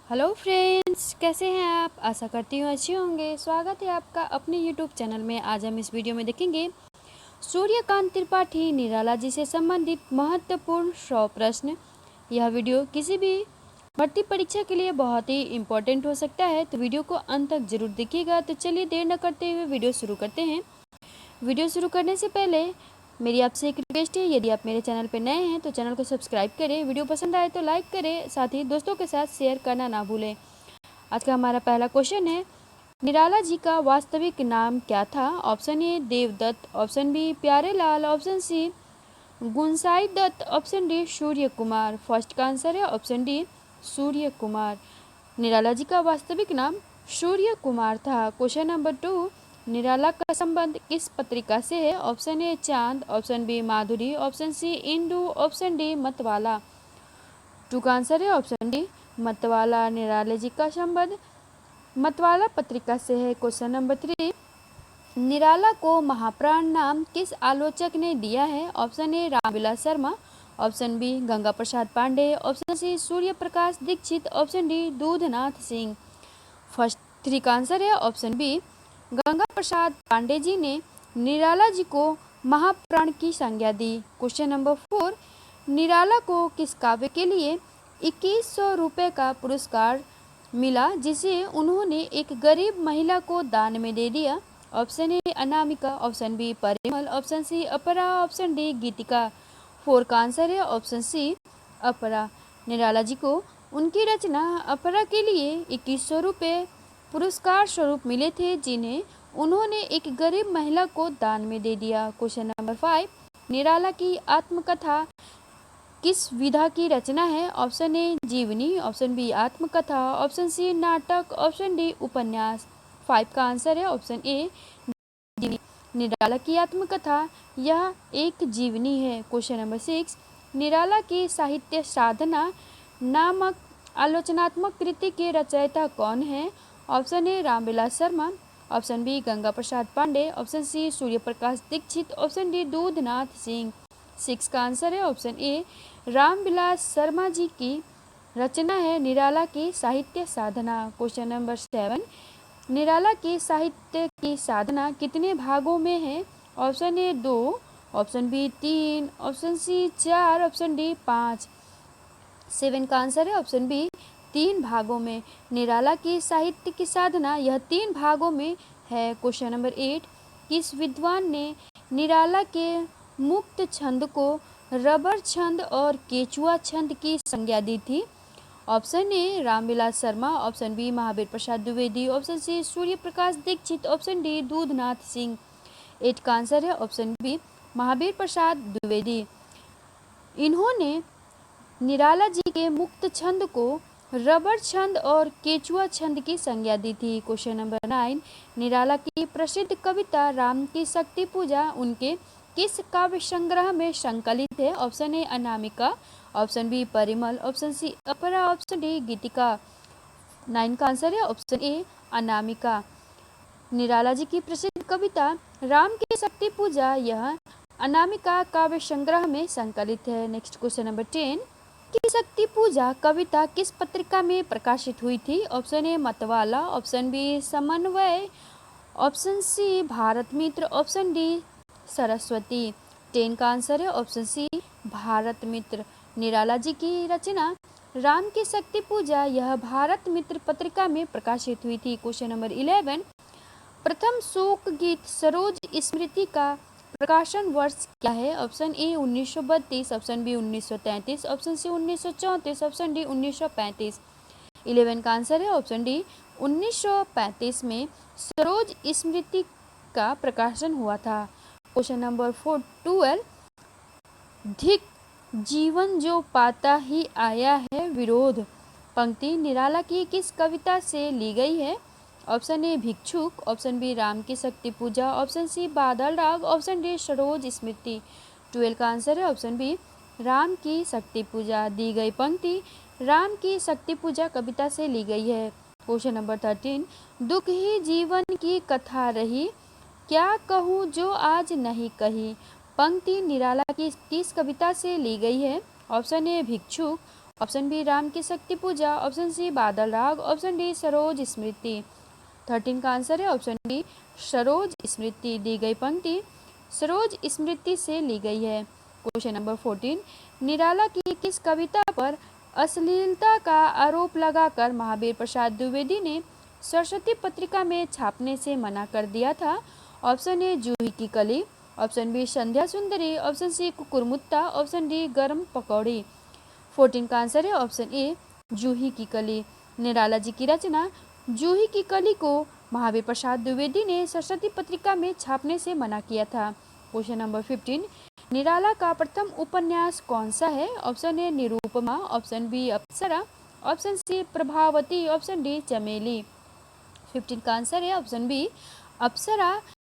Hello friends, कैसे हैं आप। आशा करती हूँ अच्छे होंगे। स्वागत है आपका अपने यूट्यूब चैनल में। आज हम इस वीडियो में देखेंगे सूर्यकांत त्रिपाठी निराला जी से संबंधित महत्वपूर्ण 100 प्रश्न। यह वीडियो किसी भी भर्ती परीक्षा के लिए बहुत ही इम्पोर्टेंट हो सकता है, तो वीडियो को अंत तक जरूर देखिएगा। तो चलिए देर न करते हुए वीडियो शुरू करते हैं। वीडियो शुरू करने से पहले मेरी आपसे एक रिक्वेस्ट है, यदि आप मेरे चैनल पर नए हैं तो चैनल को सब्सक्राइब करें, वीडियो पसंद आए तो लाइक करें, साथ ही दोस्तों के साथ शेयर करना ना भूलें। आज का हमारा पहला क्वेश्चन है, निराला जी का वास्तविक नाम क्या था। Option A Devdutt, option B Pyarelal, option C Gunsai Dutt, option D Surya Kumar. First का आंसर है ऑप्शन डी सूर्य कुमार। निराला जी का वास्तविक नाम सूर्य कुमार था। क्वेश्चन नंबर 2, निराला का संबंध किस पत्रिका से है। Option A Chand, option B Madhuri, option C Indu, option D Matwala. 2 का आंसर है ऑप्शन डी मतवाला। निराला जी का संबंध मतवाला पत्रिका से है। क्वेश्चन नंबर 3, निराला को महाप्राण नाम किस आलोचक ने दिया है। Option A Ramvilas Sharma, option B Ganga Prasad Pandey, option C Surya Prakash Dixit, option D Dudhnath Singh. First 3 का आंसर है ऑप्शन बी गंगा प्रसाद पांडे जी ने निराला जी को महाप्राण की संज्ञा दी। क्वेश्चन नंबर 4, निराला को किस काव्य के लिए 2100 रुपये का पुरस्कार मिला, जिसे उन्होंने एक गरीब महिला को दान में दे दिया। Option A Anamika, option B Parimal, option C Apara, option D गीतिका। 4 का आंसर है ऑप्शन सी अपरा। निराला जी को उनकी रचना अपरा के लिए 2100 रुपये पुरस्कार स्वरूप मिले थे, जिन्हें उन्होंने एक गरीब महिला को दान में दे दिया। क्वेश्चन नंबर 5, निराला की आत्मकथा किस विधा की रचना है। ऑप्शन ए जीवनी, ऑप्शन बी आत्मकथा, ऑप्शन सी नाटक, ऑप्शन डी उपन्यास। 5 का आंसर है ऑप्शन ए जीवनी। निराला की आत्मकथा यह एक जीवनी है। क्वेश्चन नंबर 6, निराला की साहित्य साधना नामक आलोचनात्मक कृति के रचयिता कौन है। Option A Ramvilas Sharma, option B Ganga Prasad Pandey, option C Surya Prakash Dixit, option D Dudhnath Singh. 6 का आंसर है ऑप्शन ए रामविलास शर्मा जी की रचना है निराला की साहित्य साधना। क्वेश्चन नंबर 7, निराला की साहित्य की साधना कितने भागों में है। Option A 2, option B 3, option C 4, option D 5। 7 का आंसर है ऑप्शन बी 3 भागों में। निराला की साहित्य की साधना यह 3 भागों में है। क्वेश्चन नंबर 8, किस विद्वान ने निराला के मुक्त छंद को रबर छंद और केचुआ छंद की संज्ञा दी थी। Option A Ramvilas Sharma, option B Mahavir Prasad Dwivedi, option C Surya Prakash Dixit, option D Dudhnath Singh. 8 का आंसर है ऑप्शन बी महावीर प्रसाद द्विवेदी। इन्होंने निराला जी के मुक्त छंद को रबर छंद और केचुआ छंद की संज्ञा दी थी। क्वेश्चन नंबर 9, निराला की प्रसिद्ध कविता राम की शक्ति पूजा उनके किस काव्य संग्रह में संकलित है। Option A Anamika, option B Parimal, option C Apara, option D गीतिका। 9 का आंसर है ऑप्शन ए अनामिका। निराला जी की प्रसिद्ध कविता राम की शक्ति पूजा यह अनामिका काव्य संग्रह में संकलित है। नेक्स्ट क्वेश्चन नंबर 10, की शक्ति पूजा कविता किस पत्रिका में प्रकाशित हुई थी। Option A Matwala, option B Samanvay, option C Bharat Mitra, option D Saraswati. 10 का आंसर है ऑप्शन सी भारत मित्र। निराला जी की रचना राम की शक्ति पूजा यह भारत मित्र पत्रिका में प्रकाशित हुई थी। क्वेश्चन नंबर 11, प्रथम शोक गीत सरोज स्मृति का प्रकाशन वर्ष क्या है। Option A 1932, option B 1933, option C 1934, option D 1935। 11 का आंसर है ऑप्शन डी 1935 में सरोज स्मृति का प्रकाशन हुआ था। क्वेश्चन नंबर 12, धिक जीवन जो पाता ही आया है विरोध पंक्ति निराला की किस कविता से ली गई है। ऑप्शन ए भिक्षुक, ऑप्शन बी राम की शक्ति पूजा, ऑप्शन सी बादल राग, ऑप्शन डी सरोज स्मृति। 12 का आंसर है ऑप्शन बी राम की शक्ति पूजा। दी गई पंक्ति राम की शक्ति पूजा कविता से ली गई है। क्वेश्चन नंबर 13, दुख ही जीवन की कथा रही, क्या कहूँ जो आज नहीं कही पंक्ति निराला की किस कविता से ली गई है। ऑप्शन ए भिक्षुक, ऑप्शन बी राम की शक्ति पूजा, ऑप्शन सी बादल राग, ऑप्शन डी सरोज स्मृति। 13 का आंसर है ऑप्शन डी सरोज स्मृति। दी गई पंक्ति सरोज स्मृति से ली गई है। क्वेश्चन नंबर 14, निराला की किस कविता पर अश्लीलता का आरोप लगाकर महावीर प्रसाद द्विवेदी ने सरस्वती पत्रिका में छापने से मना कर दिया था? ऑप्शन ए जूही की कली, ऑप्शन बी संध्या सुंदरी, option C Kukurmutta, option D गर्म पकौड़ी। 14 का आंसर है ऑप्शन ए जूही की कली। निराला जी की रचना जूही की कली को महावीर प्रसाद द्विवेदी ने सरस्वती पत्रिका में छापने से मना किया था। क्वेश्चन नंबर 15, निराला का प्रथम उपन्यास कौन सा है? Option A Nirupama, option B Apsara, option C Prabhavati, option D Chameli. 15 का आंसर है ऑप्शन बी अप्सरा,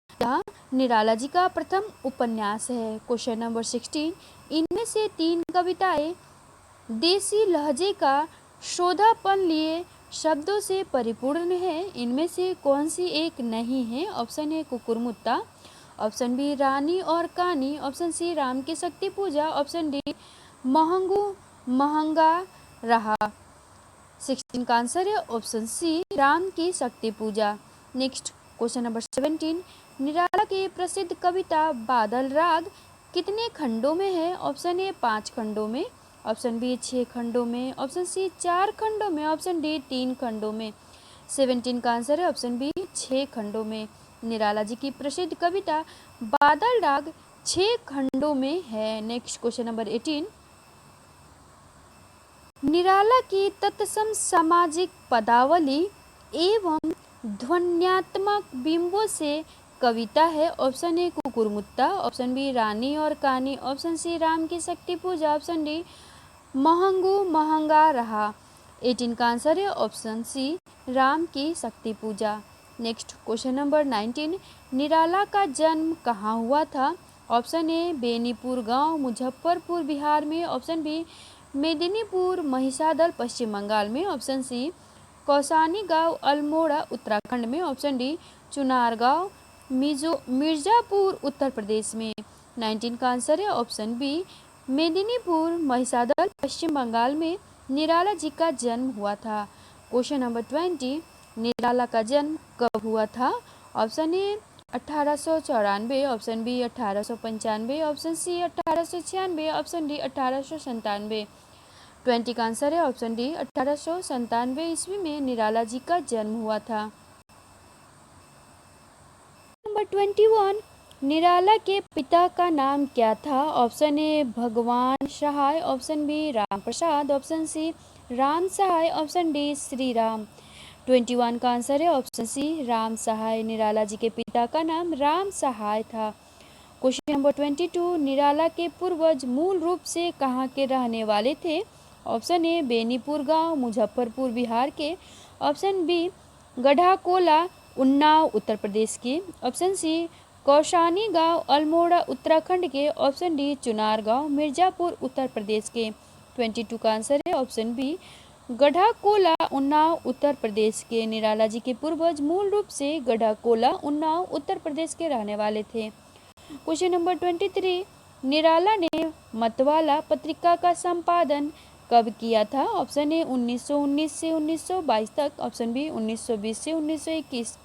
यह निराला जी का प्रथम उपन्यास है। क्वेश्चन नंबर 16, इनमें से 3 कविताएं देसी लहजे का शोधापन लिए शब्दों से परिपूर्ण है, इनमें से कौन सी एक नहीं है? ऑप्शन ए कुकुरमुत्ता, ऑप्शन बी रानी और कानी, ऑप्शन सी राम की शक्ति पूजा, ऑप्शन डी महंगू महंगा रहा। 16 का आंसर है ऑप्शन सी राम की शक्ति पूजा। नेक्स्ट क्वेश्चन नंबर 17, निराला की प्रसिद्ध कविता बादल राग कितने खंडों में है? ऑप्शन ए 5 खंडों में, ऑप्शन बी 6 खंडों में, ऑप्शन सी 4 खंडों में, ऑप्शन डी 3 खंडों में। 17 का आंसर है ऑप्शन बी 6 खंडों में। निराला जी की प्रसिद्ध कविता बादल राग 6 खंडों में है। नेक्स्ट क्वेश्चन नंबर 18, निराला की तत्सम सामाजिक पदावली एवं ध्वन्यात्मक बिंबों से कविता है। ऑप्शन ए कुकुरमुत्ता, ऑप्शन बी रानी और कानी, ऑप्शन सी राम की शक्ति पूजा, ऑप्शन डी महंगू महंगा रहा। 18 का आंसर है ऑप्शन सी राम की शक्ति पूजा। नेक्स्ट क्वेश्चन नंबर 19, निराला का जन्म कहाँ हुआ था? ऑप्शन ए बेनीपुर गांव मुजफ्फरपुर बिहार में, ऑप्शन बी मेदिनीपुर महिसादल पश्चिम बंगाल में, ऑप्शन सी कौसानी गांव अल्मोड़ा उत्तराखंड में, ऑप्शन डी चुनार गांव मिर्जापुर उत्तर प्रदेश में। 19 का आंसर है ऑप्शन बी मेदिनीपुर महिसादल पश्चिम बंगाल में निराला जी का जन्म हुआ था। क्वेश्चन नंबर 20, निराला का जन्म कब हुआ था? Option A 1894, option B 1895, option C 1896, option D 1897। 20 का आंसर है ऑप्शन डी 1897 ईस्वी में निराला जी का जन्म हुआ था। नंबर 21, निराला के पिता का नाम क्या था? ऑप्शन ए भगवान सहाय, option B Ram Prasad, option C Ram सहाय, ऑप्शन डी श्री राम। 21 का आंसर है ऑप्शन सी राम सहाय। निराला जी के पिता का नाम राम सहाय था। क्वेश्चन नंबर 22, निराला के पूर्वज मूल रूप से कहाँ के रहने वाले थे? ऑप्शन ए बेनीपुर गांव मुजफ्फरपुर बिहार के, ऑप्शन बी गढ़ाकोला उन्नाव उत्तर प्रदेश के, ऑप्शन सी कौशानी गांव अल्मोड़ा उत्तराखंड के, ऑप्शन डी चुनार गांव मिर्जापुर उत्तर प्रदेश के। 22 का आंसर है ऑप्शन बी गढ़ाकोला उन्नाव उत्तर प्रदेश के। निराला जी के पूर्वज मूल रूप से गढ़ाकोला उन्नाव उत्तर प्रदेश के रहने वाले थे। क्वेश्चन नंबर 23, निराला ने मतवाला पत्रिका का संपादन कब किया था? ऑप्शन ए 1919 से 1922 तक, ऑप्शन बी 1920 से 1921,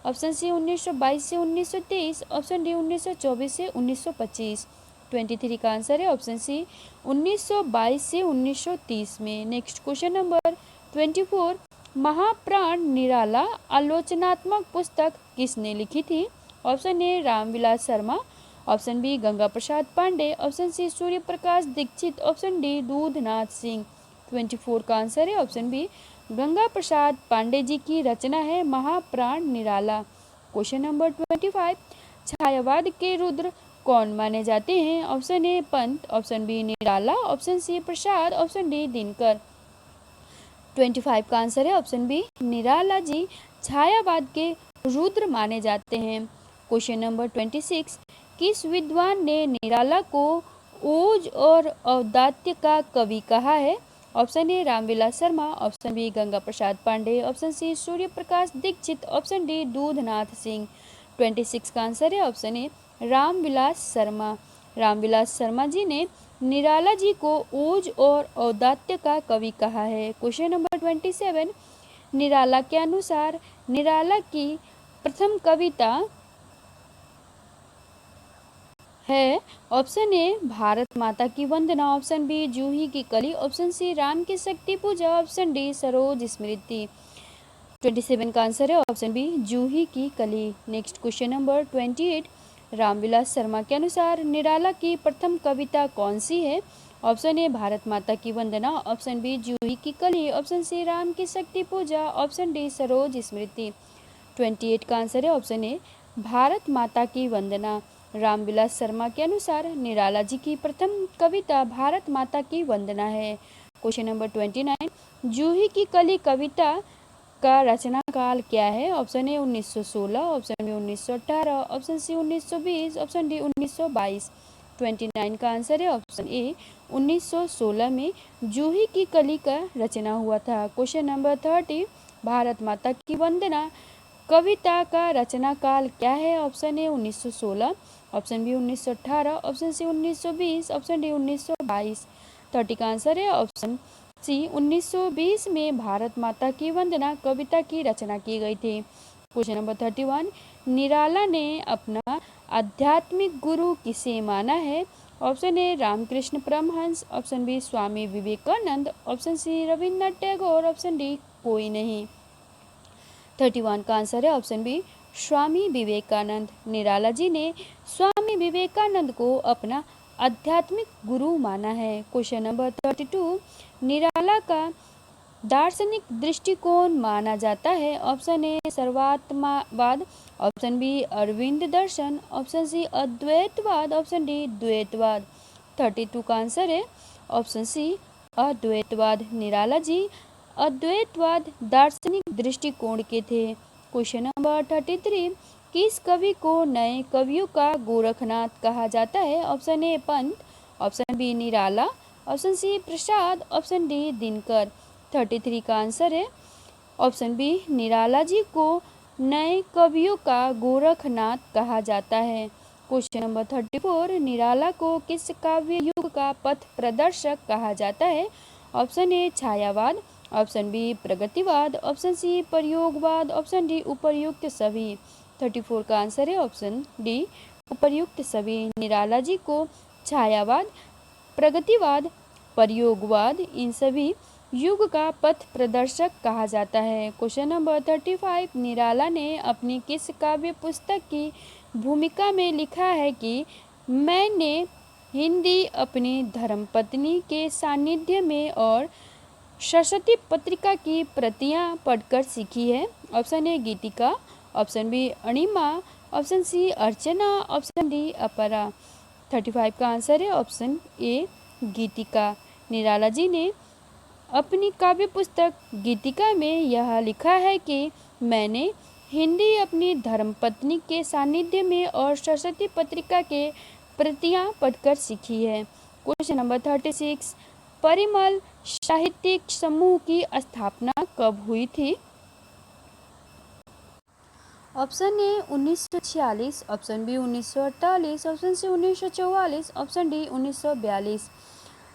ऑप्शन सी 1922 से 1923, ऑप्शन डी 1924 से 1925। 23 का आंसर है ऑप्शन सी 1922 से 1930 में। Next question number 24, Mahapran Nirala आलोचनात्मक पुस्तक किसने लिखी थी? Option A Ramvilas Sharma, option B Ganga Prasad Pandey, option C Surya Prakash Dixit, option D Dudhnath Singh. 24 का आंसर है ऑप्शन बी गंगा प्रसाद पांडे जी की रचना है महाप्राण निराला। क्वेश्चन नंबर 25, छायावाद के रुद्र कौन माने जाते हैं? Option A Pant, option B Nirala, option C Prasad, option D Dinkar. 25 का आंसर है ऑप्शन बी निराला जी छायावाद के रुद्र माने जाते हैं। क्वेश्चन नंबर 26, किस विद्वान ने निराला को ओज और औदात्य का कवि कहा है? Option A Ramvilas Sharma, option B Ganga Prasad Pandey, option C Surya Prakash Dixit, option D Dudhnath Singh. 26 का आंसर है ऑप्शन ए रामविलास शर्मा। रामविलास शर्मा जी ने निराला जी को ओज और औदात्य का कवि कहा है। क्वेश्चन नंबर 27, निराला के अनुसार निराला की प्रथम कविता है। ऑप्शन ए भारत माता की वंदना, ऑप्शन बी जूही की कली, ऑप्शन सी राम की शक्ति पूजा, ऑप्शन डी सरोज स्मृति। 27 का आंसर है ऑप्शन बी जूही की कली। Next question number 28, Ramvilas Sharma के अनुसार निराला की प्रथम कविता कौन सी है। ऑप्शन ए भारत माता की वंदना, ऑप्शन बी जूही की कली, ऑप्शन सी राम की शक्ति पूजा, ऑप्शन डी सरोज स्मृति। 28 का आंसर है ऑप्शन ए भारत माता की वंदना। रामविलास शर्मा के अनुसार निराला जी की प्रथम कविता भारत माता की वंदना है। क्वेश्चन नंबर 29, जूही की कली कविता का रचना काल क्या है। Option A 1916, option B 1918, option C 1920, option D 1922। 29 का आंसर है ऑप्शन ए 1916 में जूही की कली का रचना हुआ था। क्वेश्चन नंबर 30, भारत माता की वंदना कविता का रचना काल क्या है। Option A 1916, option B 1918, option C 1920, option D 1922। 30 का आंसर है ऑप्शन सी 1920 में भारत माता की वंदना कविता की रचना की गई थी। क्वेश्चन नंबर 31, निराला ने अपना आध्यात्मिक गुरु किसे माना है। Option A Ramakrishna Paramhansa, option B Swami Vivekananda, option C Rabindranath Tagore, option D कोई नहीं। 31 का आंसर है ऑप्शन बी स्वामी विवेकानंद। निराला जी ने स्वामी विवेकानंद को अपना आध्यात्मिक गुरु माना है। क्वेश्चन नंबर 32, निराला का दार्शनिक दृष्टिकोण माना जाता है। ऑप्शन ए सर्वात्मवाद, ऑप्शन बी अरविंद दर्शन, ऑप्शन सी अद्वैतवाद, ऑप्शन डी द्वैतवाद। 32 का आंसर है ऑप्शन सी अद्वैतवाद। निराला जी अद्वैतवाद दार्शनिक दृष्टिकोण के थे। क्वेश्चन नंबर 33, किस कवि को नए कवियों का गोरखनाथ कहा जाता है। Option A Pant, option B Nirala, option C Prasad, option D Dinkar. 33 का आंसर है ऑप्शन बी निराला जी को नए कवियों का गोरखनाथ कहा जाता है। क्वेश्चन नंबर 34, निराला को किस काव्य युग का पथ प्रदर्शक कहा जाता है। ऑप्शन ए छायावाद, ऑप्शन बी प्रगतिवाद, ऑप्शन सी प्रयोगवाद, ऑप्शन डी उपर्युक्त सभी। 34 का आंसर है ऑप्शन डी उपर्युक्त सभी। निराला जी को छायावाद, प्रगतिवाद, प्रयोगवाद इन सभी युग का पथ प्रदर्शक कहा जाता है। क्वेश्चन नंबर 35, निराला ने अपनी किस काव्य पुस्तक की भूमिका में लिखा है कि मैंने हिंदी अपनी धर्मपत्नी के सानिध्य में और सरस्वती पत्रिका की प्रतियां पढ़कर सीखी है। Option A Geetika, option B Anima, option C Archana, option D Apara. 35 का आंसर है ऑप्शन ए गीतिका। निराला जी ने अपनी काव्य पुस्तक गीतिका में यह लिखा है कि मैंने हिंदी अपनी धर्मपत्नी के सानिध्य में और सरस्वती पत्रिका के प्रतियां पढ़कर सीखी है। क्वेश्चन नंबर 36, परिमल साहित्यिक समूह की स्थापना कब हुई थी। Option A 1946, option B 1948, option C 1944, option D 1942।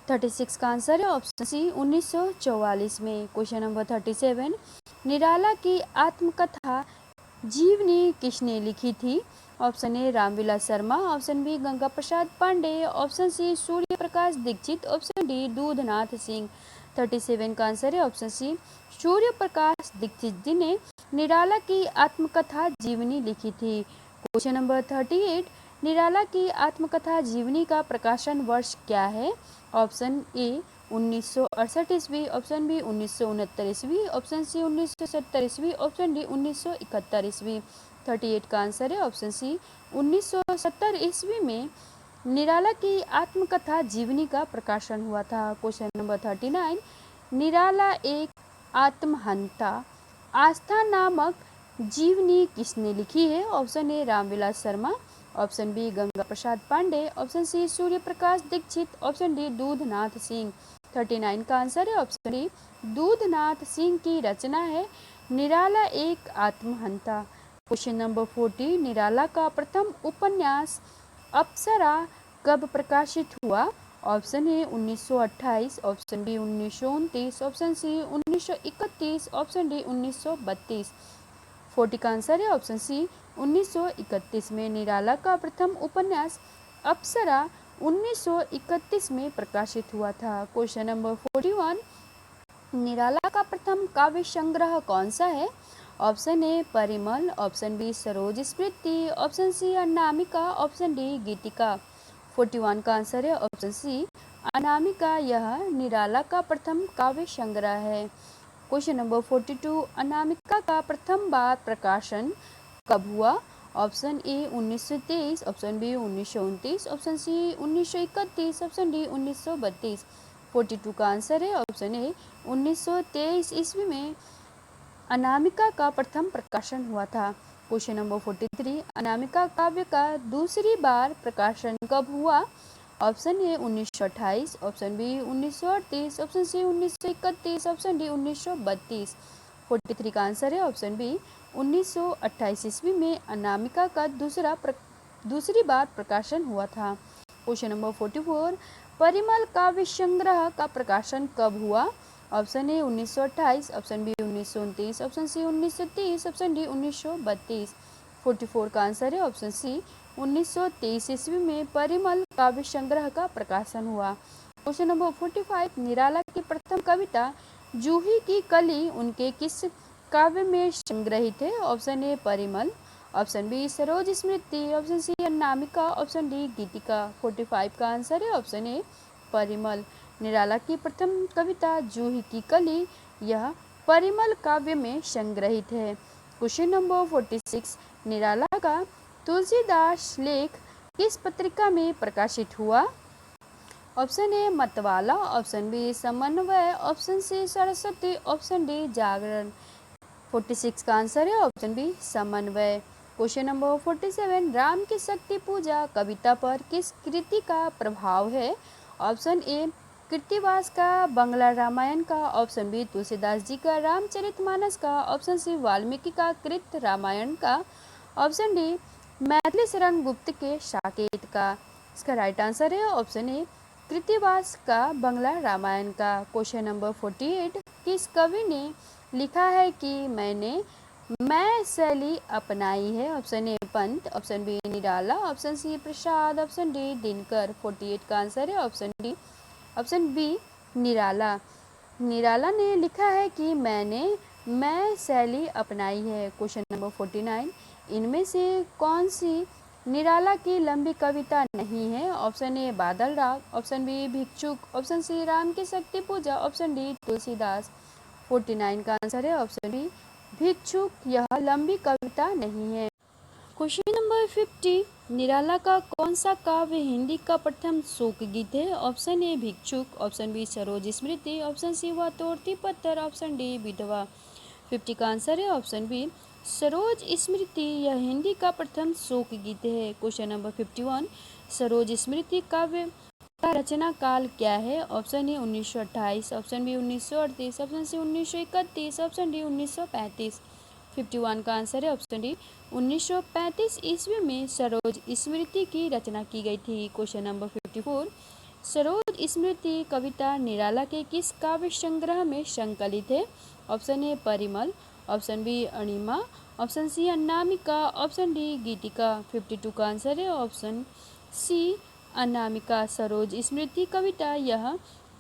36 का आंसर है ऑप्शन सी 1944 में। क्वेश्चन नंबर 37, निराला की आत्मकथा जीवनी किसने लिखी थी। Option A Ramvilas Sharma, option B Ganga Prasad Pandey, option C Surya Prakash Dixit, option D Dudhnath Singh. 37 का आंसर है ऑप्शन सी सूर्य प्रकाश दीक्षित जी ने निराला की आत्मकथा जीवनी लिखी थी। क्वेश्चन नंबर 38, निराला की आत्मकथा जीवनी का प्रकाशन वर्ष क्या है। ऑप्शन ए 1968 ईस्वी, ऑप्शन बी 1969 ईस्वी, ऑप्शन सी 1970 ईस्वी, ऑप्शन डी 1971 ईस्वी। 38 का आंसर है ऑप्शन सी 1970 ईस्वी में निराला की आत्मकथा जीवनी का प्रकाशन हुआ था। क्वेश्चन नंबर 39, निराला एक आत्महंता आस्था नामक जीवनी किसने लिखी है। Option A Ramvilas Sharma, option B Ganga Prasad Pandey, option C Surya Prakash Dixit, option D Dudhnath Singh. 39 का आंसर है ऑप्शन डी दूधनाथ सिंह की रचना है निराला एक आत्महंता। क्वेश्चन नंबर 40, निराला का प्रथम उपन्यास अप्सरा कब प्रकाशित हुआ। Option A 1928, option B 1929, option C 1931, option D 1932। 40 का आंसर है ऑप्शन सी 1931 में। निराला का प्रथम उपन्यास अप्सरा 1931 में प्रकाशित हुआ था। क्वेश्चन नंबर 41, निराला का प्रथम काव्य संग्रह कौन सा है? Option A Parimal, option B Saroj Smriti, option C Anamika, option D Geetika. 41 का आंसर है ऑप्शन सी अनामिका, यह निराला का प्रथम काव्य संग्रह है। क्वेश्चन नंबर 42, अनामिका का प्रथम बार प्रकाशन कब हुआ? Option A 1923, option B 1929, option C 1931, option D 1932। 42 का आंसर है ऑप्शन ए 1923 ईस्वी में अनामिका का प्रथम प्रकाशन हुआ था। क्वेश्चन नंबर 43, अनामिका काव्य का दूसरी बार प्रकाशन कब हुआ? Option A 1928, option B 1938, option C 1931, option D 1932। 43 का आंसर है ऑप्शन बी 1928 ईस्वी में अनामिका का दूसरी बार प्रकाशन हुआ था। क्वेश्चन नंबर 44, परिमल काव्य संग्रह का प्रकाशन कब हुआ? Option A 1928, option B 1929, option C 1930, option D 1932। 44 का आंसर है ऑप्शन सी 1923 ईस्वी में परिमल काव्य संग्रह का प्रकाशन हुआ। क्वेश्चन नंबर 45, निराला की प्रथम कविता जूही की कली उनके किस काव्य में संग्रहित है? Option A Parimal, option B Saroj Smriti, option C Anamika, option D Geetika. 45 का आंसर है ऑप्शन ए परिमल। निराला की प्रथम कविता जूही की कली यह परिमल काव्य में संग्रहित है। क्वेश्चन नंबर 46, निराला का तुलसीदास लेख किस पत्रिका में प्रकाशित हुआ? Option A Matwala, option B Samanvay, option C Saraswati, option D Jagran. 46 का आंसर है option B Samanvay. Question number 47, Ram की शक्ति पूजा कविता पर किस कृति का प्रभाव है? ऑप्शन ए कृत्तिवास का बंगला रामायण का, ऑप्शन बी तुलसीदास जी का रामचरितमानस का, ऑप्शन सी वाल्मीकि का कृत रामायण का, ऑप्शन डी मैथिली शरण गुप्त के साकेत का। इसका राइट आंसर है ऑप्शन ए कृत्तिवास का बंगला रामायण का। क्वेश्चन नंबर 48, किस कवि ने लिखा है कि मैं शैली अपनाई है? Option A Pant, option B Nirala, option C Prasad, option D Dinkar. 48 का आंसर है option D, option B Nirala. Nirala ने लिखा है कि मैं शैली अपनाई है। क्वेश्चन नंबर 49, इनमें से कौन सी निराला की लंबी कविता नहीं है? ऑप्शन ए बादल राग, ऑप्शन बी भिक्षुक, ऑप्शन सी राम की शक्ति पूजा, ऑप्शन डी तुलसीदास। 49 का आंसर है ऑप्शन बी भिक्षुक, यह लंबी कविता नहीं है। क्वेश्चन नंबर 50, निराला का कौन सा काव्य हिंदी का प्रथम शोक गीत है? ऑप्शन ए भिक्षुक, option B Saroj Smriti, option सी वह तोड़ती पत्थर, ऑप्शन डी विधवा। 50 का आंसर है ऑप्शन बी सरोज स्मृति, यह हिंदी का प्रथम शोक गीत है। क्वेश्चन नंबर 51, सरोज स्मृति काव्य का रचना काल क्या है? Option A 1928, option B 1938, option C 1931, option D 1935। 51 का आंसर है ऑप्शन डी 1935 ईस्वी में सरोज स्मृति की रचना की गई थी। क्वेश्चन नंबर 54, सरोज स्मृति कविता निराला के किस काव्य संग्रह में संकलित है? Option A Parimal, option B Anima, option C Anamika, option D Geetika. 52 का आंसर है ऑप्शन सी अनामिका। सरोज स्मृति कविता यह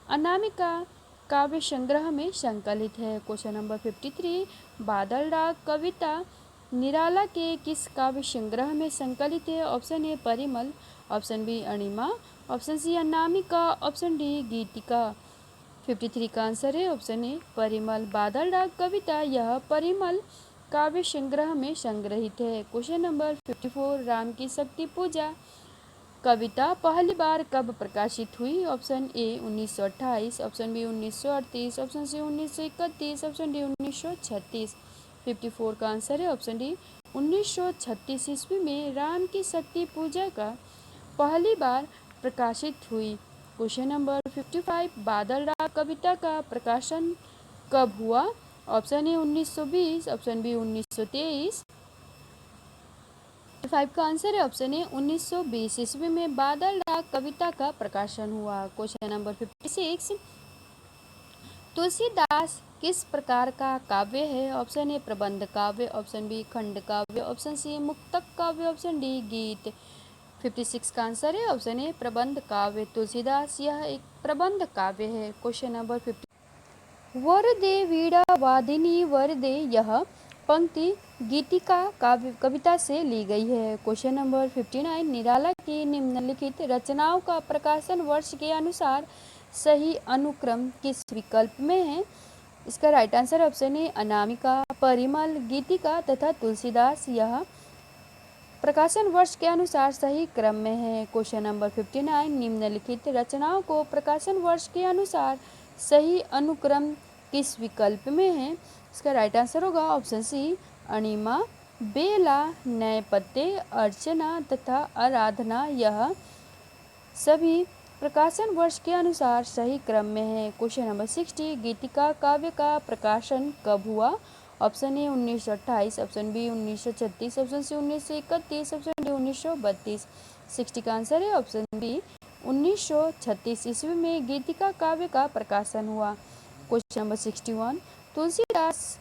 अनामिका काव्य संग्रह में संकलित है। क्वेश्चन नंबर 53, बादल राग कविता निराला के किस काव्य संग्रह में संकलित है? Option A Parimal, option B Anima, option C Anamika, option D Geetika. 53 का आंसर है ऑप्शन ए परिमल। बादल राग कविता यह परिमल काव्य संग्रह में संग्रहित है। क्वेश्चन नंबर 54, राम की शक्ति पूजा कविता पहली बार कब प्रकाशित हुई? Option A 1928, option B 1938, option C 1931, option D 1936। 54 का आंसर है ऑप्शन डी 1936 ईस्वी में राम की शक्ति पूजा का पहली बार प्रकाशित हुई। क्वेश्चन नंबर 55, बादल राग कविता का प्रकाशन कब हुआ? ऑप्शन ए 1920, ऑप्शन बी 1923, 5 का आंसर है ऑप्शन ए 1920 ईस्वी में बादल डाक कविता का प्रकाशन हुआ। क्वेश्चन नंबर 56, तुलसीदास किस प्रकार का काव्य है? ऑप्शन ए प्रबंध काव्य, ऑप्शन बी खंड काव्य, ऑप्शन सी मुक्तक काव्य, ऑप्शन डी गीत। 56 का आंसर है ऑप्शन ए प्रबंध काव्य। तुलसीदास यह एक प्रबंध काव्य है। क्वेश्चन नंबर 50, वरदे वीणा वादिनी वरदे, यह पंक्ति गीतिका काव्य कविता से ली गई है। क्वेश्चन नंबर 59, निराला की निम्नलिखित रचनाओं का प्रकाशन वर्ष के अनुसार सही अनुक्रम किस विकल्प में है? इसका right answer option A Anamika, Parimal, Geetika तथा तुलसीदास यह प्रकाशन वर्ष के अनुसार सही क्रम में है। क्वेश्चन नंबर 59, निम्नलिखित रचनाओं को प्रकाशन वर्ष के अनुसार सही अनुक्रम किस विकल्प में है? इसका राइट आंसर होगा ऑप्शन सी अणिमा, बेला, नए पत्ते, अर्चना तथा आराधना यह सभी प्रकाशन वर्ष के अनुसार सही क्रम में है। क्वेश्चन नंबर 60, गीतिका काव्य का प्रकाशन कब हुआ? Option A 1928, option B 1936, option C 1931, option D 1932। 60 का आंसर है ऑप्शन बी 1936 ईस्वी में गीतिका काव्य का प्रकाशन हुआ। क्वेश्चन नंबर 61, तुलसीदास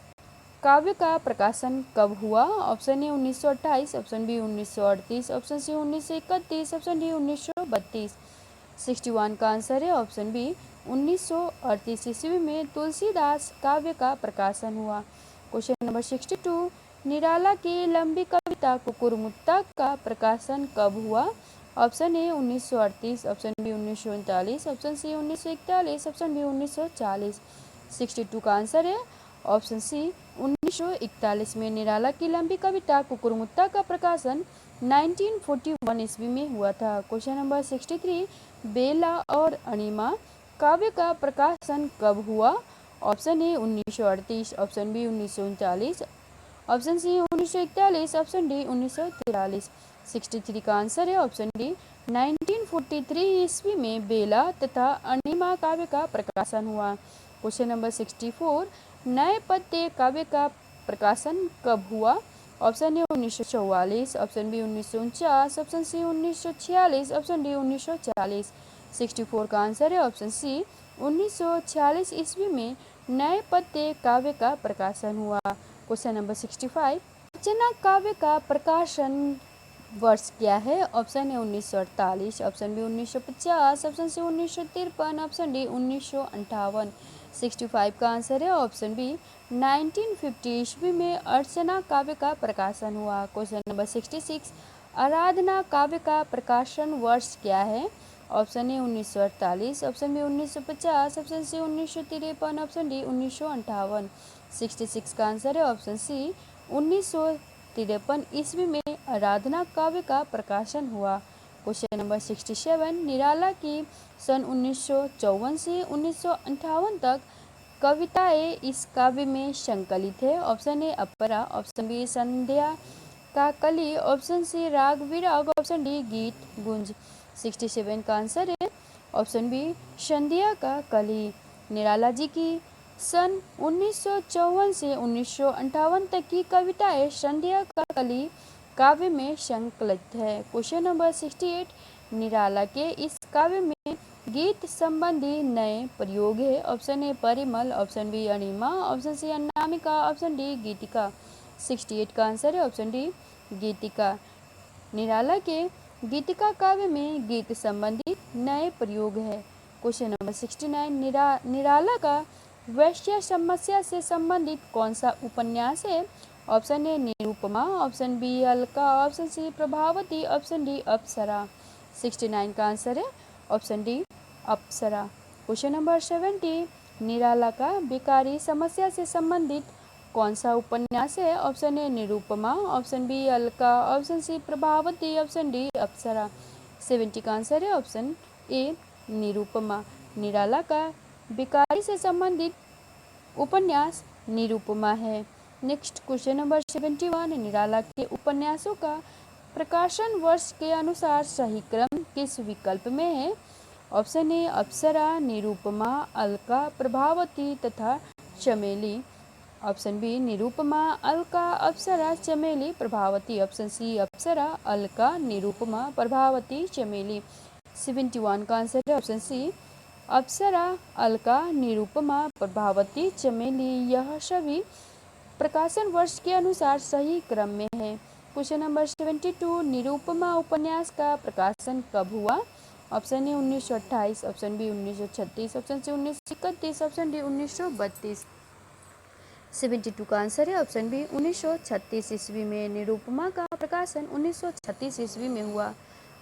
काव्य का प्रकाशन कब हुआ? Option A 1928, option B 1938, option C 1931, option D 1932। 61 का आंसर है ऑप्शन बी 1938 ईस्वी में तुलसीदास काव्य का प्रकाशन हुआ। क्वेश्चन नंबर 62, निराला की लंबी कविता कुकुरमुत्ता का प्रकाशन कब हुआ? Option A 1938, option B 1939, option C 1941, option D 1940। 62 का आंसर है ऑप्शन सी 1941 में निराला की लंबी कविता कुकुरमुत्ता का प्रकाशन 1941 ईस्वी में हुआ था। क्वेश्चन नंबर 63, बेला और अणिमा काव्य का प्रकाशन कब हुआ? Option A 1938, option B 1939, option C 1941, option D 1943। 63 का आंसर है ऑप्शन डी 1943 ईस्वी में बेला तथा अणिमा काव्य का प्रकाशन हुआ। क्वेश्चन नंबर 64, नए पत्ते काव्य का प्रकाशन कब हुआ? Option A 1944, option B 1949, option C 1946, option D 1940। 64 का आंसर है ऑप्शन सी 1946 ईस्वी में नए पत्ते काव्य का प्रकाशन हुआ। क्वेश्चन नंबर 65, अर्चना काव्य का प्रकाशन वर्ष क्या है? Option A 1948, option B 1950, option C 1953, option D 1958। 65 का आंसर है ऑप्शन बी 1950 ईस्वी में अर्चना काव्य का प्रकाशन हुआ। क्वेश्चन नंबर 66, आराधना काव्य का प्रकाशन वर्ष क्या है? Option A 1948, option B 1950, option C 1953, option D 1958। 66 का आंसर है ऑप्शन सी 1953 ईस्वी में आराधना काव्य का प्रकाशन हुआ। क्वेश्चन नंबर 67, निराला की सन 1954 से 1958 तक कविताएं इस काव्य में संकलित है। ऑप्शन ए अपरा, ऑप्शन बी संध्या का कली, ऑप्शन सी राग विराग, ऑप्शन डी गीत गुंज। 67 का आंसर है ऑप्शन बी संध्या का कली। निराला जी की सन 1954 से 1958 तक की कविताएं संध्या का कली काव्य में संकलित है। क्वेश्चन नंबर 68, निराला के इस काव्य में गीत संबंधी नए प्रयोग है। Option A Parimal, option B Anima, option C Anamika, option D Geetika. 68 का आंसर है ऑप्शन डी गीतिका। निराला के गीतिका काव्य में गीत संबंधी नए प्रयोग है। क्वेश्चन नंबर 69, निराला का वैश्य समस्या से संबंधित कौन सा उपन्यास है? Option A Nirupama, option B Alka, option C Prabhavati, option D Apsara. 69 का आंसर है option D Apsara. Question number 70, Nirala का बेकारी समस्या से संबंधित कौन सा उपन्यास है? Option A Nirupama, option B Alka, option C Prabhavati, option D Apsara. 70 का आंसर है ऑप्शन ए निरूपमा। निराला का बेकारी से संबंधित उपन्यास निरूपमा है। नेक्स्ट क्वेश्चन नंबर 71, निराला के उपन्यासों का प्रकाशन वर्ष के अनुसार सही क्रम किस विकल्प में है? ऑप्शन ए अप्सरा, निरूपमा, अलका, प्रभावती तथा चमेली। ऑप्शन बी निरूपमा, अलका, अप्सरा, चमेली, प्रभावती। ऑप्शन सी अप्सरा, अलका, निरूपमा, प्रभावती, चमेली। 71 का आंसर है ऑप्शन सी अप्सरा, अलका, निरूपमा, प्रभावती, चमेली। यह सभी प्रकाशन वर्ष के अनुसार सही क्रम में है। क्वेश्चन नंबर 72 निरूपमा उपन्यास का प्रकाशन कब हुआ? Option A 1928, option B 1936, option C 1931, option D 1932। 72 का आंसर है ऑप्शन बी 1936 ईस्वी में। निरूपमा का प्रकाशन 1936 ईस्वी में हुआ।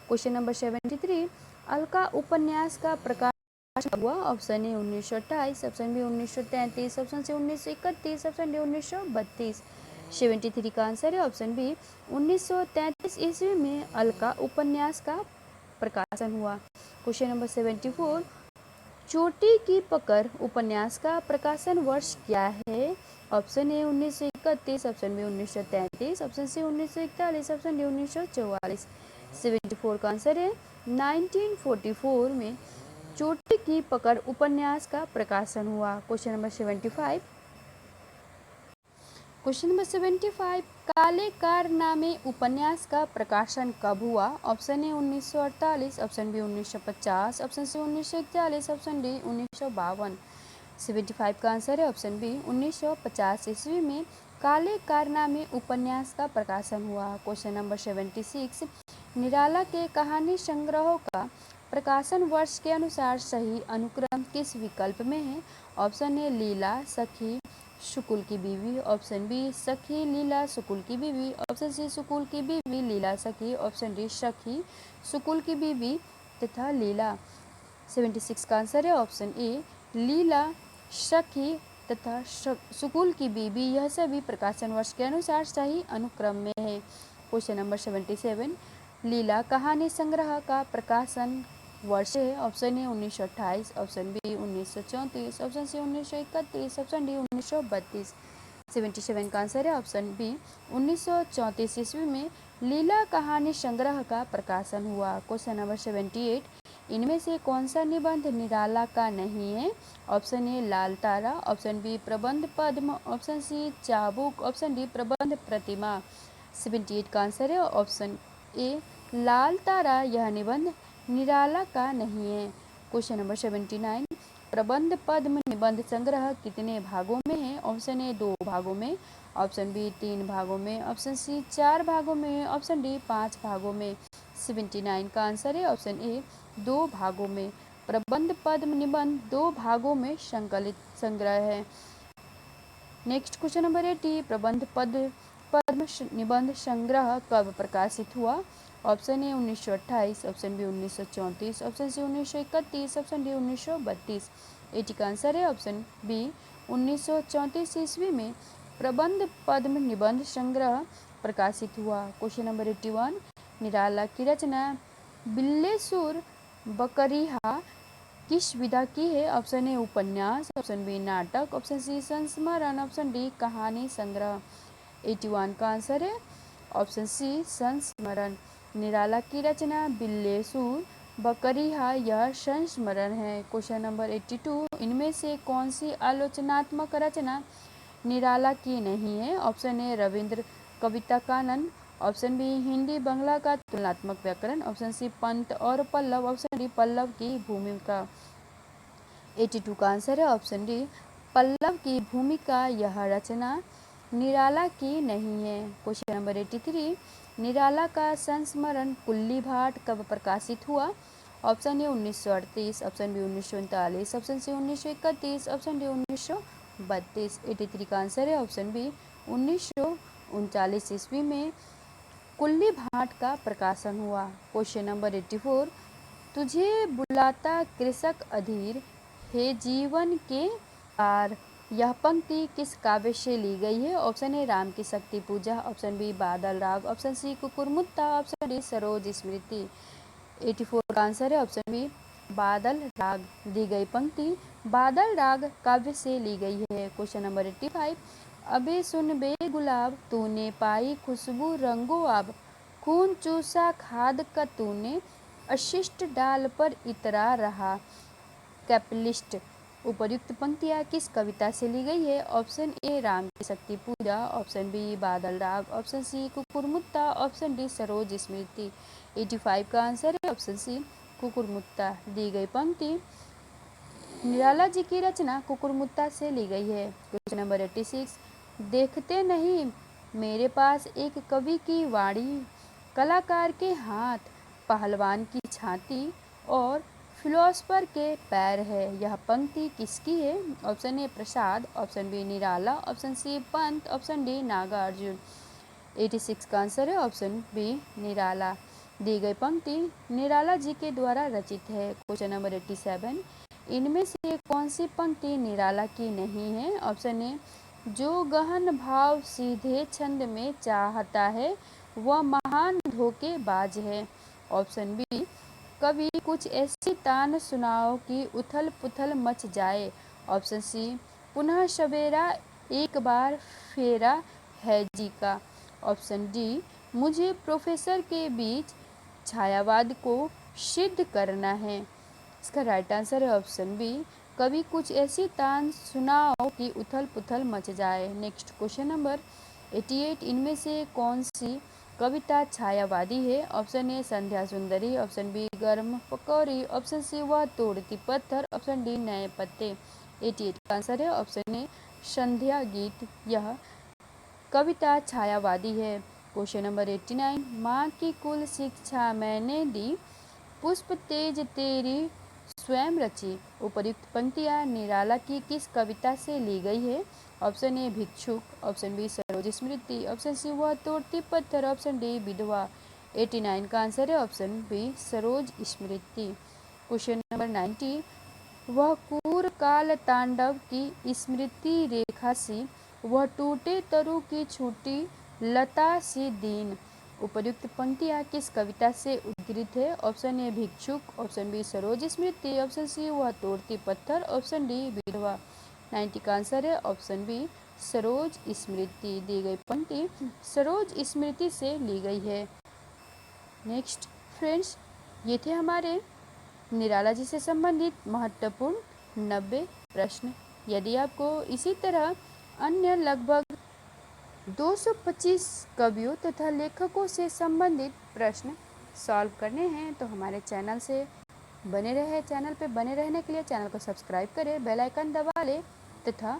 क्वेश्चन नंबर 73 अलका उपन्यास का प्रकाशन हुआ? Option A 1928, option B 1933, option C 1931, option D 1932। 73 का आंसर है ऑप्शन बी 1933 ईस्वी में अलका उपन्यास का प्रकाशन हुआ। क्वेश्चन नंबर 74 चोटी की पकड़ उपन्यास का प्रकाशन वर्ष क्या है? Option A 1931, option B 1933, option C 1941, option D 1944। 74 का आंसर है 1944 में चोटी की पकड़ उपन्यास का प्रकाशन हुआ। क्वेश्चन नंबर 75 काले कारनामे उपन्यास का प्रकाशन कब हुआ? Option A 1948, option B 1950, option C 1941, option D 1952। 75 का आंसर है ऑप्शन बी 1950 ईस्वी में काले कारनामे उपन्यास का प्रकाशन हुआ। क्वेश्चन नंबर 76 निराला के कहानी संग्रहों का प्रकाशन वर्ष के अनुसार सही अनुक्रम किस विकल्प में है? ऑप्शन ए लीला, सखी, शुकुल की बीवी, ऑप्शन बी सखी, लीला, शुकुल की बीवी, ऑप्शन सी शुकुल की बीवी, लीला, सखी, ऑप्शन डी सखी, शुकुल की बीवी तथा लीला। 76 का आंसर है ऑप्शन ए लीला, सखी तथा शुकुल की बीवी। यह सभी प्रकाशन वर्ष के अनुसार सही अनुक्रम में है। क्वेश्चन नंबर 77 लीला कहानी संग्रह का प्रकाशन वर्ष है? Option A 1928, option B 1934, option C 1931, option D 1932। 77 का आंसर है ऑप्शन बी 1934 ईस्वी में लीला कहानी संग्रह का प्रकाशन हुआ। क्वेश्चन नंबर 78 इनमें से कौन सा निबंध निराला का नहीं है? Option A Lal Tara, option B Prabandh Padma, option C चाबुक, ऑप्शन डी प्रबंध प्रतिमा। 78 का आंसर है ऑप्शन ए लाल तारा। यह निबंध निराला का नहीं है। क्वेश्चन नंबर 79 प्रबंध पद्म निबंध संग्रह कितने भागों में है? ऑप्शन ए 2 भागों में, ऑप्शन बी 3 भागों में, ऑप्शन सी 4 भागों में, ऑप्शन डी 5 भागों में। 79 का आंसर है ऑप्शन ए 2 भागों में। प्रबंध पद्म निबंध 2 भागों में संकलित संग्रह है। नेक्स्ट क्वेश्चन नंबर 80 प्रबंध पद्म निबंध संग्रह कब प्रकाशित हुआ? Option A 1928, option B 1934, option C 1931, option D 1932। 80 का आंसर है ऑप्शन बी 1934 ईस्वी में प्रबंध पद्म निबंध संग्रह प्रकाशित हुआ। क्वेश्चन नंबर 81 निराला की रचना बिल्लेसुर बकरिहा किस विधा की है? ऑप्शन ए उपन्यास, ऑप्शन बी नाटक, ऑप्शन सी संस्मरण, ऑप्शन डी कहानी संग्रह। 81 का आंसर है ऑप्शन सी संस्मरण। निराला की रचना बिल्लेसुर बकरिहा यह संस्मरण है। क्वेश्चन नंबर 82 इनमें से कौन सी आलोचनात्मक रचना निराला की नहीं है? Option A Ravindra Kavita Kanan, option B Hindi Bangla का तुलनात्मक व्याकरण, ऑप्शन सी पंत और पल्लव, ऑप्शन डी पल्लव की भूमिका। 82 का आंसर है ऑप्शन डी पल्लव की भूमिका। यह रचना निराला की नहीं है। क्वेश्चन नंबर 83 निराला का संस्मरण कुल्ली भाट कब प्रकाशित हुआ? Option A 1938, option B 1939, option C 1931, option D 1932। 83 का आंसर है ऑप्शन बी 1939 ईस्वी में कुल्ली भाट का प्रकाशन हुआ। क्वेश्चन नंबर 84 तुझे बुलाता कृषक अधीर हे जीवन के पार यह पंक्ति किस काव्य से ली गई है? ऑप्शन ए राम की शक्ति पूजा, option B Badal Raag, option C Kukurmutta, option D Saroj Smriti. 84 का आंसर है ऑप्शन बी बादल राग। दी गई पंक्ति बादल राग काव्य से ली गई है। क्वेश्चन नंबर 85 अबे सुन बे गुलाब तूने पाई खुशबू रंगो आब खून चूसा खाद का तूने अशिष्ट डाल पर इतरा रहा कैपिलिस्ट। उपर्युक्त पंक्तियाँ किस कविता से ली गई है? ऑप्शन ए राम की शक्ति पूजा, option B Badal Raag, option C Kukurmutta, option D Saroj Smriti. 85 का आंसर है ऑप्शन सी कुकुरमुत्ता। दी गई पंक्ति निराला जी की रचना कुकुरमुत्ता से ली गई है। क्वेश्चन नंबर 86, देखते नहीं मेरे पास एक कवि की वाणी, कलाकार के हाथ, पहलवान की छाती और फिलोसफर के पैर है। यह पंक्ति किसकी है? Option A Prasad, option B Nirala, option C Pant, option D Nagarjun. 86 का आंसर है ऑप्शन बी निराला। दी गई पंक्ति निराला जी के द्वारा रचित है। क्वेश्चन नंबर 87, इनमें से कौन सी पंक्ति निराला की नहीं है? ऑप्शन ए जो गहन भाव सीधे छंद में चाहता है वह महान धोखेबाज है। ऑप्शन बी कभी कुछ ऐसी तान सुनाओ कि उथल पुथल मच जाए। ऑप्शन सी पुनः सवेरा एक बार फेरा है जी का। ऑप्शन डी मुझे प्रोफेसर के बीच छायावाद को सिद्ध करना है। इसका राइट आंसर है ऑप्शन बी कभी कुछ ऐसी तान सुनाओ कि उथल पुथल मच जाए। नेक्स्ट क्वेश्चन नंबर 88, इनमें से कौन सी कविता छायावादी है? ऑप्शन ए संध्या सुंदरी, ऑप्शन बी गर्म पकौड़ी, ऑप्शन सी वह तोड़ती पत्थर, ऑप्शन डी नए पत्ते। 88 का आंसर है ऑप्शन ए संध्या गीत। यह कविता छायावादी है। क्वेश्चन नंबर 89, माँ की कुल शिक्षा मैंने दी, पुष्प तेज तेरी स्वयं रची। उपर्युक्त पंक्तियाँ निराला की किस कविता से ली गई है? ऑप्शन ए भिक्षुक, option B Saroj Smriti, option सी वह तोड़ती पत्थर, ऑप्शन डी विधवा। 89 का आंसर है ऑप्शन बी सरोज स्मृति। क्वेश्चन नंबर 90, वह कूर काल तांडव की स्मृति रेखा सी, वह टूटे तरु की छूटी लता सी दीन। उपर्युक्त पंक्तियाँ किस कविता से उद्धृत है? ऑप्शन ए भिक्षुक, option B Saroj Smriti, option सी वह तोड़ती पत्थर, ऑप्शन डी विधवा। 90 का आंसर है ऑप्शन बी सरोज स्मृति। दी गई पंक्ति सरोज स्मृति से ली गई है। नेक्स्ट फ्रेंड्स, ये थे हमारे निराला जी से संबंधित महत्वपूर्ण 90 प्रश्न। यदि आपको इसी तरह अन्य लगभग 225 कवियों तथा लेखकों से संबंधित प्रश्न सॉल्व करने हैं तो हमारे चैनल से बने रहे। चैनल पे बने रहने के लिए चैनल को सब्सक्राइब करें, बेल आइकन दबा लें तथा